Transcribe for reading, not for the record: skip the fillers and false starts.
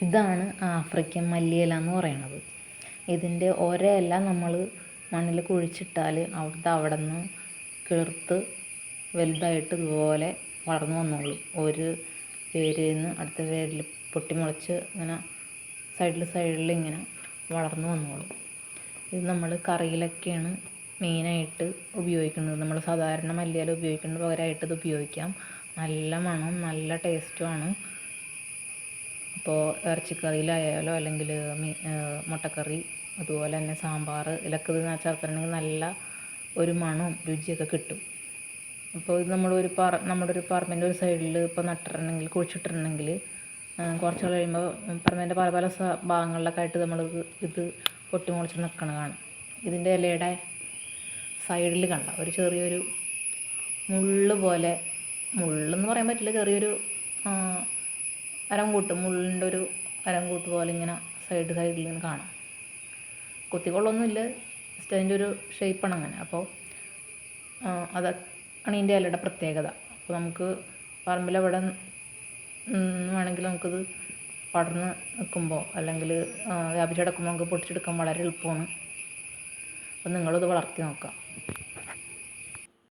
ഇതാണ് ആഫ്രിക്കൻ മല്ലിയില എന്ന് പറയുന്നത്. ഇതിൻ്റെ ഒരയില നമ്മൾ മണ്ണിൽ കുഴിച്ചിട്ടാൽ അവിടെ നിന്ന് കിളിർത്ത് വലുതായിട്ട് ഇതുപോലെ വളർന്നു വന്നോളും. ഒരു വേരിൽ നിന്ന് അടുത്ത വേരിൽ പൊട്ടിമുളച്ച് ഇങ്ങനെ സൈഡിൽ ഇങ്ങനെ വളർന്നു വന്നോളും. ഇത് നമ്മൾ കറിയിലൊക്കെയാണ് മെയിനായിട്ട് ഉപയോഗിക്കുന്നത്. നമ്മൾ സാധാരണ മല്ലിയില ഉപയോഗിക്കുന്നത് പകരമായിട്ട് ഇത് ഉപയോഗിക്കാം. നല്ല മണം, നല്ല ടേസ്റ്റുമാണ്. അപ്പോൾ ഇറച്ചിക്കറിയിലായാലോ അല്ലെങ്കിൽ മുട്ടക്കറി, അതുപോലെ തന്നെ സാമ്പാർ, ഇതിലൊക്കെ ഇത് ചേർത്തിട്ടുണ്ടെങ്കിൽ നല്ല ഒരു മണവും രുചിയൊക്കെ കിട്ടും. അപ്പോൾ ഇത് നമ്മുടെ ഒരു പറമ്പിൻ്റെ ഒരു സൈഡിൽ ഇപ്പോൾ നട്ടിട്ടുണ്ടെങ്കിൽ, കുഴിച്ചിട്ടിട്ടുണ്ടെങ്കിൽ കുറച്ച് കഴിയുമ്പോൾ പറമ്പിൻ്റെ പല പല ഭാഗങ്ങളിലൊക്കെ ആയിട്ട് നമ്മൾ ഇത് പൊട്ടിമുളച്ച് നിൽക്കണ കാണാം. ഇതിൻ്റെ ഇലയുടെ സൈഡിൽ കണ്ട ഒരു ചെറിയൊരു മുള്ള് പോലെ, മുള്ളെന്ന് പറയാൻ പറ്റില്ല, ചെറിയൊരു അരങ്കൂട്ട്, മുള്ളിൻ്റെ ഒരു അരങ്കൂട്ട് പോലെ ഇങ്ങനെ സൈഡിൽ ഇങ്ങനെ കാണാം. കുത്തിക്കൊള്ളൊന്നുമില്ല, ജസ്റ്റ് അതിൻ്റെ ഒരു ഷേപ്പാണ് അങ്ങനെ. അപ്പോൾ അതാണ് ഇതിൻ്റെ ഇലയുടെ പ്രത്യേകത. അപ്പോൾ നമുക്ക് പറമ്പിലെവിടെ വേണമെങ്കിലും നമുക്കിത് പടർന്ന് നിൽക്കുമ്പോൾ അല്ലെങ്കിൽ വ്യാപിച്ചെടുക്കുമ്പോൾ നമുക്ക് പൊട്ടിച്ചെടുക്കാൻ വളരെ എളുപ്പമാണ്. അപ്പോൾ നിങ്ങളിത് വളർത്തി നോക്കാം.